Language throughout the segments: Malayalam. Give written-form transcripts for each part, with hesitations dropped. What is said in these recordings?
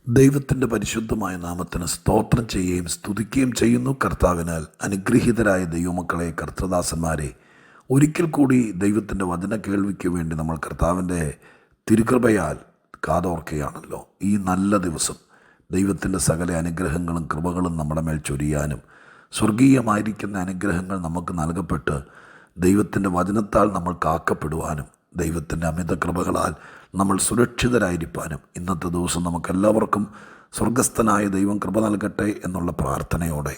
ദൈവത്തിൻ്റെ പരിശുദ്ധമായ നാമത്തിന് സ്തോത്രം ചെയ്യുകയും സ്തുതിക്കുകയും ചെയ്യുന്നു. കർത്താവിനാൽ അനുഗ്രഹീതരായ ദൈവമക്കളെ, കർത്തൃദാസന്മാരെ, ഒരിക്കൽ കൂടി ദൈവത്തിൻ്റെ വചന കേൾവിക്ക് വേണ്ടി നമ്മൾ കർത്താവിൻ്റെ തിരുകൃപയാൽ കാതോർക്കുകയാണല്ലോ. ഈ നല്ല ദിവസം ദൈവത്തിൻ്റെ സകല അനുഗ്രഹങ്ങളും കൃപകളും നമ്മുടെ മേൽ ചൊരിയാനും സ്വർഗീയമായിരിക്കുന്ന അനുഗ്രഹങ്ങൾ നമുക്ക് നൽകപ്പെട്ട് ദൈവത്തിൻ്റെ വചനത്താൽ നമ്മൾ കാക്കപ്പെടുവാനും ദൈവത്തിൻ്റെ അമിത കൃപകളാൽ നമ്മൾ സുരക്ഷിതരായിരിക്കാനും ഇന്നത്തെ ദിവസം നമുക്കെല്ലാവർക്കും സ്വർഗസ്ഥനായ ദൈവം കൃപ നൽകട്ടെ എന്നുള്ള പ്രാർത്ഥനയോടെ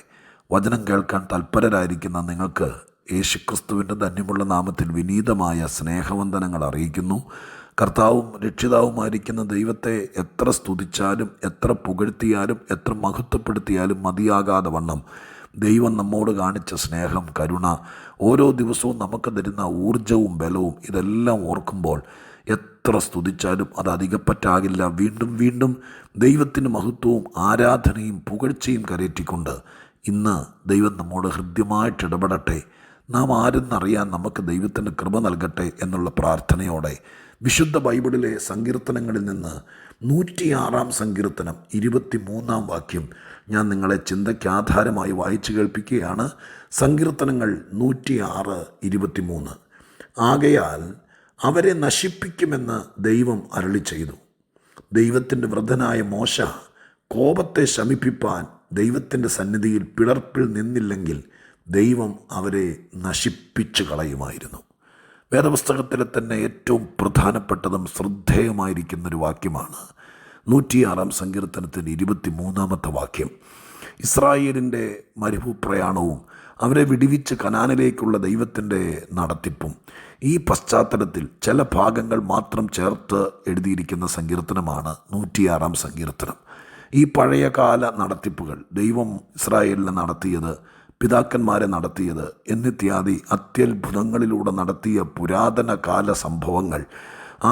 വചനം കേൾക്കാൻ തൽപരരായിരിക്കുന്ന നിങ്ങൾക്ക് യേശുക്രിസ്തുവിൻ്റെ ധന്യമുള്ള നാമത്തിൽ വിനീതമായ സ്നേഹവന്ദനങ്ങൾ അറിയിക്കുന്നു. കർത്താവും രക്ഷിതാവുമായിരിക്കുന്ന ദൈവത്തെ എത്ര സ്തുതിച്ചാലും എത്ര പുകഴ്ത്തിയാലും എത്ര മഹത്വപ്പെടുത്തിയാലും മതിയാകാതെ വണ്ണം ദൈവം നമ്മോട് കാണിച്ച സ്നേഹം, കരുണ, ഓരോ ദിവസവും നമുക്ക് തരുന്ന ഊർജവും ബലവും ഇതെല്ലാം ഓർക്കുമ്പോൾ എത്ര സ്തുതിച്ചാലും അത് അധികപ്പറ്റാകില്ല. വീണ്ടും വീണ്ടും ദൈവത്തിന് മഹത്വവും ആരാധനയും പുകഴ്ചയും കരയറ്റിക്കൊണ്ട് ഇന്ന് ദൈവം നമ്മോട് ഹൃദ്യമായിട്ട് ഇടപെടട്ടെ, നാം ആരെന്നറിയാൻ നമുക്ക് ദൈവത്തിൻ്റെ കൃപ നൽകട്ടെ എന്നുള്ള പ്രാർത്ഥനയോടെ വിശുദ്ധ ബൈബിളിലെ സങ്കീർത്തനങ്ങളിൽ നിന്ന് 106 സങ്കീർത്തനം 23 വാക്യം ഞാൻ നിങ്ങളെ ചിന്തയ്ക്ക് ആധാരമായി വായിച്ചു കേൾപ്പിക്കുകയാണ്. സങ്കീർത്തനങ്ങൾ 106:23. ആകയാൽ അവരെ നശിപ്പിക്കുമെന്ന് ദൈവം അരുളി ചെയ്തു. ദൈവത്തിൻ്റെ വൃദ്ധനായ മോശ കോപത്തെ ശമിപ്പിപ്പാൻ ദൈവത്തിൻ്റെ സന്നിധിയിൽ പിളർപ്പിൽ നിന്നില്ലെങ്കിൽ ദൈവം അവരെ നശിപ്പിച്ചു കളയുമായിരുന്നു. വേദപുസ്തകത്തിലെ തന്നെ ഏറ്റവും പ്രധാനപ്പെട്ടതും ശ്രദ്ധേയമായിരിക്കുന്നൊരു വാക്യമാണ് 106 സങ്കീർത്തനത്തിൻ്റെ 23 വാക്യം. ഇസ്രായേലിൻ്റെ മരുഭൂപ്രയാണവും അവരെ വിടുവിച്ച് കനാനിലേക്കുള്ള ദൈവത്തിൻ്റെ നടത്തിപ്പും ഈ പശ്ചാത്തലത്തിൽ ചില ഭാഗങ്ങൾ മാത്രം ചേർത്ത് എഴുതിയിരിക്കുന്ന സങ്കീർത്തനമാണ് 106 സങ്കീർത്തനം. ഈ പഴയകാല നടത്തിപ്പുകൾ, ദൈവം ഇസ്രായേലിനെ നടത്തിയത്, പിതാക്കന്മാരെ നടത്തിയത് എന്നിത്യാദി അത്യത്ഭുതങ്ങളിലൂടെ നടത്തിയ പുരാതന കാല സംഭവങ്ങൾ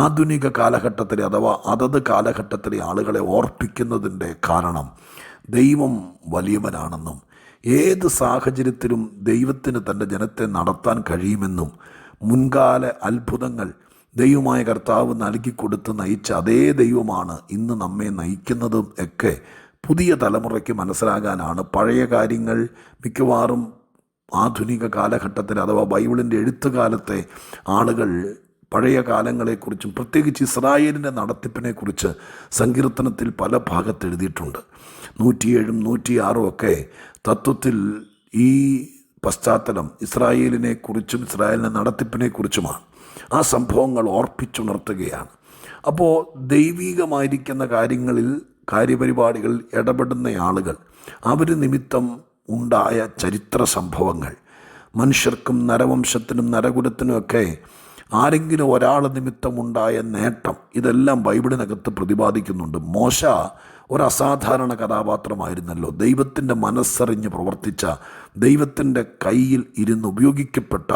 ആധുനിക കാലഘട്ടത്തിലെ അഥവാ അതത് കാലഘട്ടത്തിലെ ആളുകളെ ഓർപ്പിക്കുന്നതിൻ്റെ കാരണം ദൈവം വലിയവനാണെന്നും ഏത് സാഹചര്യത്തിലും ദൈവത്തിന് തൻ്റെ ജനത്തെ നടത്താൻ കഴിയുമെന്നും മുൻകാല അത്ഭുതങ്ങൾ ദൈവമായ കർത്താവ് നൽകിക്കൊടുത്ത് നയിച്ച അതേ ദൈവമാണ് ഇന്ന് നമ്മെ നയിക്കുന്നതും ഒക്കെ പുതിയ തലമുറയ്ക്ക് മനസ്സിലാകാനാണ് പഴയ കാര്യങ്ങൾ മിക്കവാറും ആധുനിക കാലഘട്ടത്തിൽ അഥവാ ബൈബിളിൻ്റെ എഴുത്തുകാലത്തെ ആളുകൾ പഴയ കാലങ്ങളെക്കുറിച്ചും പ്രത്യേകിച്ച് ഇസ്രായേലിൻ്റെ നടത്തിപ്പിനെക്കുറിച്ച് സങ്കീർത്തനത്തിൽ പല ഭാഗത്ത് എഴുതിയിട്ടുണ്ട്. 107 106 ഒക്കെ തത്വത്തിൽ ഈ പശ്ചാത്തലം ഇസ്രായേലിനെക്കുറിച്ചും ഇസ്രായേലിൻ്റെ നടത്തിപ്പിനെക്കുറിച്ചുമാണ്. ആ സംഭവങ്ങൾ ഓർപ്പിച്ചുണർത്തുകയാണ്. അപ്പോൾ ദൈവികമായിരിക്കുന്ന കാര്യങ്ങളിൽ കാര്യപരിപാടികളിൽ ഇടപെടുന്ന ആളുകൾ, അവർ നിമിത്തം ഉണ്ടായ ചരിത്ര സംഭവങ്ങൾ, മനുഷ്യർക്കും നരവംശത്തിനും നരകുലത്തിനുമൊക്കെ ആരെങ്കിലും ഒരാൾ നിമിത്തമുണ്ടായ നേട്ടം, ഇതെല്ലാം ബൈബിളിനകത്ത് പ്രതിപാദിക്കുന്നുണ്ട്. മോശ ഒരു അസാധാരണ കഥാപാത്രമായിരുന്നല്ലോ. ദൈവത്തിൻ്റെ മനസ്സറിഞ്ഞ് പ്രവർത്തിച്ച, ദൈവത്തിൻ്റെ കയ്യിൽ ഇരുന്ന് ഉപയോഗിക്കപ്പെട്ട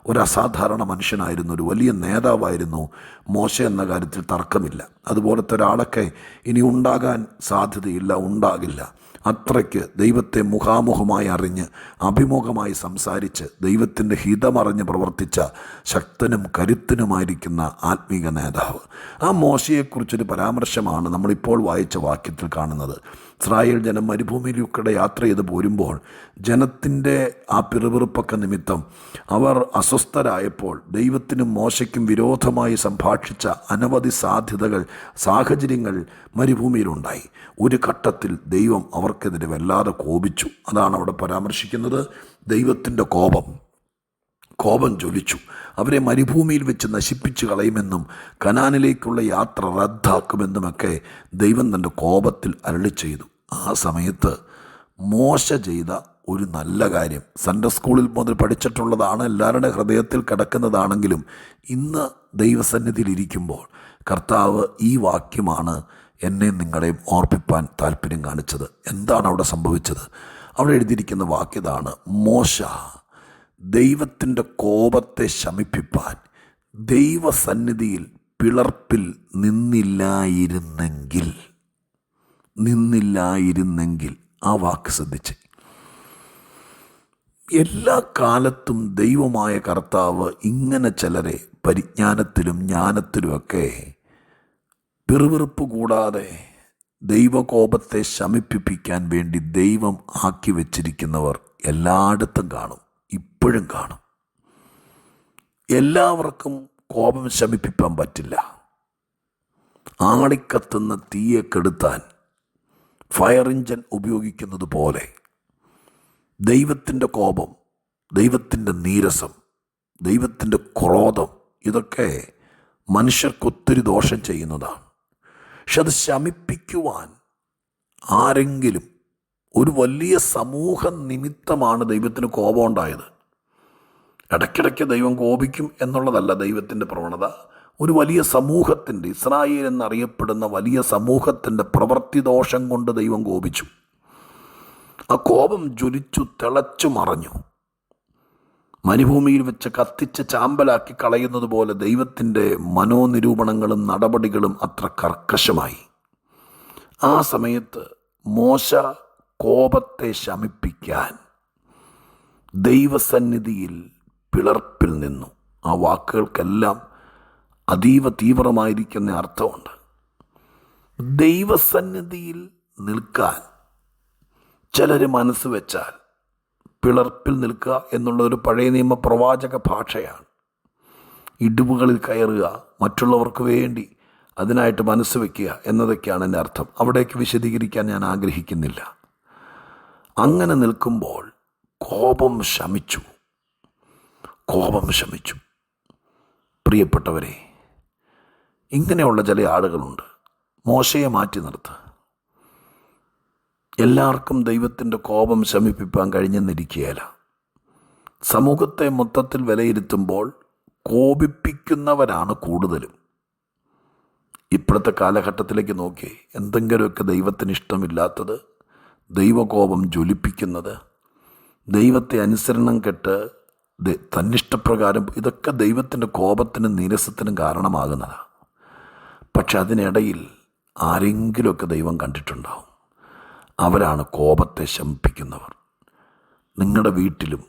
ഒരു അസാധാരണ മനുഷ്യനായിരുന്നു, ഒരു വലിയ നേതാവായിരുന്നു മോശ എന്ന കാര്യത്തിൽ തർക്കമില്ല. അതുപോലത്തെ ഒരാളൊക്കെ ഇനി ഉണ്ടാകാൻ സാധ്യതയില്ല, ഉണ്ടാകില്ല. അത്രയ്ക്ക് ദൈവത്തെ മുഖാമുഖമായി അറിഞ്ഞ് അഭിമുഖമായി സംസാരിച്ച് ദൈവത്തിൻ്റെ ഹിതമറിഞ്ഞ് പ്രവർത്തിച്ച ശക്തനും കരുത്തനുമായിരിക്കുന്ന ആത്മീക നേതാവ്. ആ മോശയെക്കുറിച്ചൊരു പരാമർശമാണ് നമ്മളിപ്പോൾ വായിച്ച വാക്യത്തിൽ കാണുന്നത്. ഇസ്രായേൽ ജനം മരുഭൂമിയിലൂടെ യാത്ര ചെയ്ത് പോരുമ്പോൾ ജനത്തിൻ്റെ ആ പിറുപിറുപ്പൊക്കെ നിമിത്തം അവർ അസ്വസ്ഥരായപ്പോൾ ദൈവത്തിനും മോശയ്ക്കും വിരോധമായി സംഭാഷിച്ച അനവധി സാഹചര്യങ്ങൾ മരുഭൂമിയിലുണ്ടായി. ഒരു ഘട്ടത്തിൽ ദൈവം അവർക്കെതിരെ വല്ലാതെ കോപിച്ചു. അതാണ് അവിടെ പരാമർശിക്കുന്നത്. ദൈവത്തിൻ്റെ കോപം ജ്വലിച്ചു. അവരെ മരുഭൂമിയിൽ വെച്ച് നശിപ്പിച്ചു കളയുമെന്നും കനാനിലേക്കുള്ള യാത്ര റദ്ദാക്കുമെന്നുമൊക്കെ ദൈവം തൻ്റെ കോപത്തിൽ അരുളി ചെയ്തു. ആ സമയത്ത് മോശ ചെയ്ത ഒരു നല്ല കാര്യം, സൺഡേ സ്കൂളിൽ മുതൽ പഠിച്ചിട്ടുള്ളതാണ്, എല്ലാവരുടെ ഹൃദയത്തിൽ കിടക്കുന്നതാണെങ്കിലും ഇന്ന് ദൈവസന്നിധിയിൽ ഇരിക്കുമ്പോൾ കർത്താവ് ഈ വാക്യമാണ് എന്നെ നിങ്ങളെയും ഓർപ്പിപ്പാൻ താല്പര്യം കാണിച്ചത്. എന്താണ് അവിടെ സംഭവിച്ചത്? അവിടെ എഴുതിയിരിക്കുന്ന വാക്യതാണ്, മോശ ദൈവത്തിൻ്റെ കോപത്തെ ശമിപ്പിപ്പാൻ ദൈവസന്നിധിയിൽ പിളർപ്പിൽ നിന്നില്ലായിരുന്നെങ്കിൽ. ആ വാക്ക് ശ്രദ്ധിച്ച്. എല്ലാ കാലത്തും ദൈവമായ കർത്താവ് ഇങ്ങനെ ചിലരെ പരിജ്ഞാനത്തിലും ജ്ഞാനത്തിലുമൊക്കെ പിറുപിറുപ്പ് കൂടാതെ ദൈവകോപത്തെ ശമിപ്പിക്കാൻ വേണ്ടി ദൈവം ആക്കി വച്ചിരിക്കുന്നവർ എല്ലായിടത്തും കാണും, ഇപ്പോഴും കാണും. എല്ലാവർക്കും കോപം ശമിപ്പിക്കാൻ പറ്റില്ല. ആളിക്കത്തുന്ന തീയെ കെടുത്താൻ ഫയർ എഞ്ചിൻ ഉപയോഗിക്കുന്നത് പോലെ ദൈവത്തിൻ്റെ കോപം, ദൈവത്തിൻ്റെ നീരസം, ദൈവത്തിൻ്റെ ക്രോധം ഇതൊക്കെ മനുഷ്യർക്കൊത്തിരി ദോഷം ചെയ്യുന്നതാണ്. പക്ഷെ അത് ശമിപ്പിക്കുവാൻ ആരെങ്കിലും, ഒരു വലിയ സമൂഹ നിമിത്തമാണ് ദൈവത്തിന് കോപം ഉണ്ടായത്. ഇടയ്ക്കിടയ്ക്ക് ദൈവം കോപിക്കും എന്നുള്ളതല്ല ദൈവത്തിൻ്റെ പ്രവണത. ഒരു വലിയ സമൂഹത്തിൻ്റെ, ഇസ്രായേൽ എന്നറിയപ്പെടുന്ന വലിയ സമൂഹത്തിൻ്റെ പ്രവൃത്തി ദോഷം കൊണ്ട് ദൈവം കോപിച്ചു. ആ കോപം ജ്വലിച്ചു തിളച്ചു മറഞ്ഞു. മരുഭൂമിയിൽ വെച്ച് കത്തിച്ച് ചാമ്പലാക്കി കളയുന്നത് പോലെ ദൈവത്തിൻ്റെ മനോനിരൂപണങ്ങളും നടപടികളും അത്ര കർക്കശമായി. ആ സമയത്ത് മോശ കോപത്തെ ശമിപ്പിക്കാൻ ദൈവസന്നിധിയിൽ പിളർപ്പിൽ നിന്നു. ആ വാക്കുകൾക്കെല്ലാം അതീവ തീവ്രമായിരിക്കുന്ന അർത്ഥമുണ്ട്. ദൈവസന്നിധിയിൽ നിൽക്കാൻ ചിലർ മനസ്സ് വെച്ചാൽ പിളർപ്പിൽ നിൽക്കുക എന്നുള്ളൊരു പഴയ നിയമ പ്രവാചക ഭാഷയാണ്. ഇടിവുകളിൽ കയറുക, മറ്റുള്ളവർക്ക് വേണ്ടി അതിനായിട്ട് മനസ്സ് വയ്ക്കുക എന്നതൊക്കെയാണ് എൻ്റെ അർത്ഥം. അവിടേക്ക് വിശദീകരിക്കാൻ ഞാൻ ആഗ്രഹിക്കുന്നില്ല. അങ്ങനെ നിൽക്കുമ്പോൾ കോപം ശമിച്ചു. പ്രിയപ്പെട്ടവരെ, ഇങ്ങനെയുള്ള ചില ആളുകളുണ്ട്. മോശയെ മാറ്റി നിർത്തുക. എല്ലാവർക്കും ദൈവത്തിൻ്റെ കോപം ശമിപ്പിക്കാൻ കഴിഞ്ഞെന്നിരിക്കുകയില്ല. സമൂഹത്തെ മൊത്തത്തിൽ വിലയിരുത്തുമ്പോൾ കോപിപ്പിക്കുന്നവരാണ് കൂടുതലും. ഇപ്പോഴത്തെ കാലഘട്ടത്തിലേക്ക് നോക്കി, എന്തെങ്കിലുമൊക്കെ ദൈവത്തിന് ഇഷ്ടമില്ലാത്തത്, ദൈവകോപം ജ്വലിപ്പിക്കുന്നത്, ദൈവത്തെ അനുസരണം കെട്ട് തന്നിഷ്ടപ്രകാരം, ഇതൊക്കെ ദൈവത്തിൻ്റെ കോപത്തിനും നീരസത്തിനും കാരണമാകുന്നതാണ്. പക്ഷെ അതിനിടയിൽ ആരെങ്കിലുമൊക്കെ ദൈവം കണ്ടിട്ടുണ്ടാവും. അവരാണ് കോപത്തെ ശമിപ്പിക്കുന്നവർ. നിങ്ങളുടെ വീട്ടിലും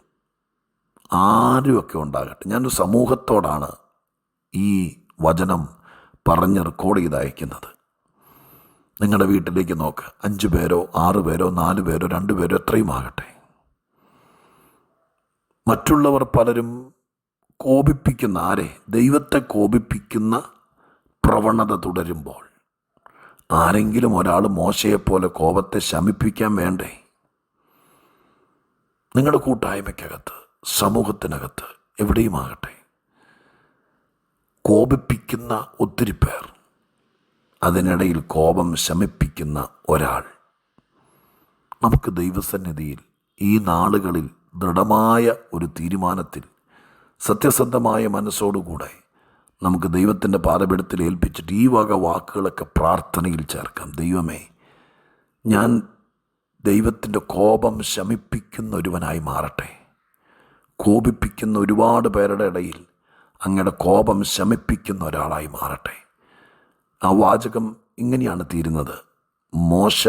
ആരുമൊക്കെ ഉണ്ടാകട്ടെ, ഞാനൊരു സമൂഹത്തോടാണ് ഈ വചനം പറഞ്ഞ് റെക്കോർഡ് ചെയ്ത് അയക്കുന്നത്. നിങ്ങളുടെ വീട്ടിലേക്ക് നോക്ക്. 5 പേരോ 6 പേരോ 4 പേരോ 2 പേരോ എത്രയും ആകട്ടെ, മറ്റുള്ളവർ പലരും കോപിപ്പിക്കുന്ന, ആരെ? ദൈവത്തെ കോപിപ്പിക്കുന്ന പ്രവണത തുടരുമ്പോൾ ആരെങ്കിലും ഒരാൾ മോശയെപ്പോലെ കോപത്തെ ശമിപ്പിക്കാൻ വേണ്ടേ? നിങ്ങളുടെ കൂട്ടായ്മയ്ക്കകത്ത്, സമൂഹത്തിനകത്ത്, എവിടെയുമാകട്ടെ, കോപിപ്പിക്കുന്ന ഒത്തിരി പേർ, അതിനിടയിൽ കോപം ശമിപ്പിക്കുന്ന ഒരാൾ. നമുക്ക് ദൈവസന്നിധിയിൽ ഈ നാളുകളിൽ ദൃഢമായ ഒരു തീരുമാനത്തിൽ സത്യസന്ധമായ മനസ്സോടുകൂടെ നമുക്ക് ദൈവത്തിൻ്റെ പാദപീഠത്തിൽ ഏൽപ്പിച്ചിട്ട് ഈ വക വാക്കുകളൊക്കെ പ്രാർത്ഥനയിൽ ചേർക്കാം. ദൈവമേ, ഞാൻ ദൈവത്തിൻ്റെ കോപം ശമിപ്പിക്കുന്ന ഒരുവനായി മാറട്ടെ. കോപിപ്പിക്കുന്ന ഒരുപാട് പേരുടെ ഇടയിൽ അങ്ങയുടെ കോപം ശമിപ്പിക്കുന്ന ഒരാളായി മാറട്ടെ. ആ വാചകം ഇങ്ങനെയാണ് തീരുന്നത്: മോശ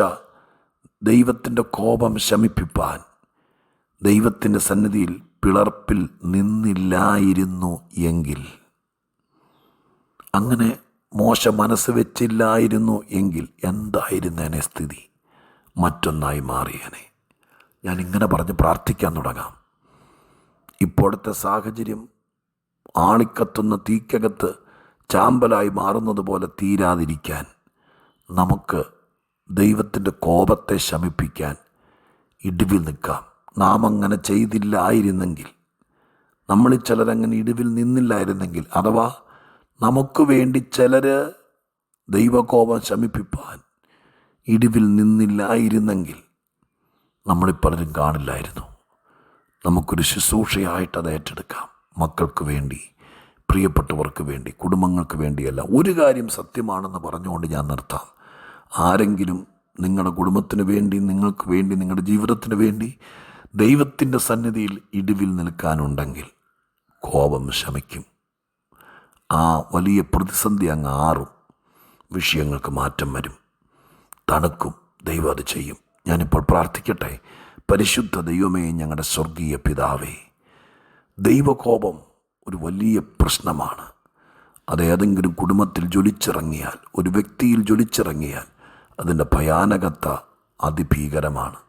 ദൈവത്തിൻ്റെ കോപം ശമിപ്പിപ്പാൻ ദൈവത്തിൻ്റെ സന്നിധിയിൽ പിളർപ്പിൽ നിന്നില്ലായിരുന്നു എങ്കിൽ, അങ്ങനെ മോശ മനസ്സ് വെച്ചില്ലായിരുന്നു എങ്കിൽ എന്തായിരുന്നേനെ സ്ഥിതി? മറ്റൊന്നായി മാറിയേനെ. ഞാനിങ്ങനെ പറഞ്ഞ് പ്രാർത്ഥിക്കാൻ തുടങ്ങാം. ഇപ്പോഴത്തെ സാഹചര്യം ആളിക്കത്തുന്ന തീക്കകത്ത് ചാമ്പലായി മാറുന്നത് പോലെ തീരാതിരിക്കാൻ നമുക്ക് ദൈവത്തിൻ്റെ കോപത്തെ ശമിപ്പിക്കാൻ ഇടിവിൽ നിൽക്കാം. നാം അങ്ങനെ ചെയ്തില്ലായിരുന്നെങ്കിൽ, നമ്മളിൽ ചിലരങ്ങനെ ഇടിവിൽ നിന്നില്ലായിരുന്നെങ്കിൽ, അഥവാ നമുക്ക് വേണ്ടി ചിലർ ദൈവകോപം ശമിപ്പിപ്പാൻ ഇടിവിൽ നിന്നില്ലായിരുന്നെങ്കിൽ നമ്മളിപ്പലരും കാണില്ലായിരുന്നു. നമുക്കൊരു ശുശ്രൂഷയായിട്ട് അത് ഏറ്റെടുക്കാം. മക്കൾക്ക് വേണ്ടി, പ്രിയപ്പെട്ടവർക്ക് വേണ്ടി, കുടുംബങ്ങൾക്ക് വേണ്ടിയല്ല. ഒരു കാര്യം സത്യമാണെന്ന് പറഞ്ഞുകൊണ്ട് ഞാൻ നിർത്താം. ആരെങ്കിലും നിങ്ങളുടെ കുടുംബത്തിന് വേണ്ടി, നിങ്ങൾക്ക് വേണ്ടി, നിങ്ങളുടെ ജീവിതത്തിന് വേണ്ടി ദൈവത്തിൻ്റെ സന്നിധിയിൽ ഇടിവിൽ നിൽക്കാനുണ്ടെങ്കിൽ കോപം ശമിക്കും. ആ വലിയ പ്രതിസന്ധി അങ്ങ് ആറും, വിഷയങ്ങൾക്ക് മാറ്റം വരും, തണുക്കും. ദൈവം അത് ചെയ്യും. ഞാനിപ്പോൾ പ്രാർത്ഥിക്കട്ടെ. പരിശുദ്ധ ദൈവമേ, ഞങ്ങളുടെ സ്വർഗീയ പിതാവേ, ദൈവകോപം ഒരു വലിയ പ്രശ്നമാണ്. അത് ഏതെങ്കിലും കുടുംബത്തിൽ ജ്വലിച്ചിറങ്ങിയാൽ, ഒരു വ്യക്തിയിൽ ജ്വലിച്ചിറങ്ങിയാൽ അതിൻ്റെ ഭയാനകത അതിഭീകരമാണ്.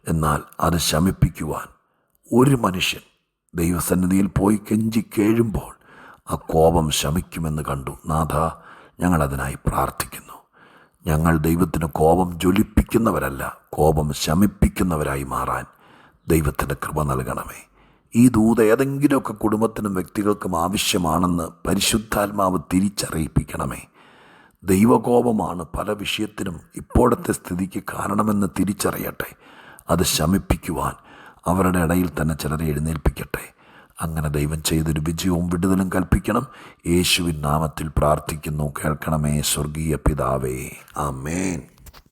എന്നാൽ അത് ശമിപ്പിക്കുവാൻ ഒരു മനുഷ്യൻ ദൈവസന്നിധിയിൽ പോയി കെഞ്ചി കേഴുമ്പോൾ ആ കോപം ശമിക്കുമെന്ന് കണ്ടു. നാഥ, ഞങ്ങളതിനായി പ്രാർത്ഥിക്കുന്നു. ഞങ്ങൾ ദൈവത്തിന് കോപം ജ്വലിപ്പിക്കുന്നവരല്ല, കോപം ശമിപ്പിക്കുന്നവരായി മാറാൻ ദൈവത്തിൻ്റെ കൃപ നൽകണമേ. ഈ ദൂത് ഏതെങ്കിലുമൊക്കെ കുടുംബത്തിനും വ്യക്തികൾക്കും ആവശ്യമാണെന്ന് പരിശുദ്ധാത്മാവ് തിരിച്ചറിയിപ്പിക്കണമേ. ദൈവകോപമാണ് പല വിഷയത്തിനും ഇപ്പോഴത്തെ സ്ഥിതിക്ക് കാരണമെന്ന് തിരിച്ചറിയട്ടെ. അത് ശമിപ്പിക്കുവാൻ അവരുടെ ഇടയിൽ തന്നെ ചിലരെ എഴുന്നേൽപ്പിക്കട്ടെ. അങ്ങനെ ദൈവം ചെയ്തൊരു വിജയവും വിടുതലും കൽപ്പിക്കണം. യേശുവിൻ നാമത്തിൽ പ്രാർത്ഥിക്കുന്നു, കേൾക്കണമേ സ്വർഗീയ പിതാവേ. ആമേൻ.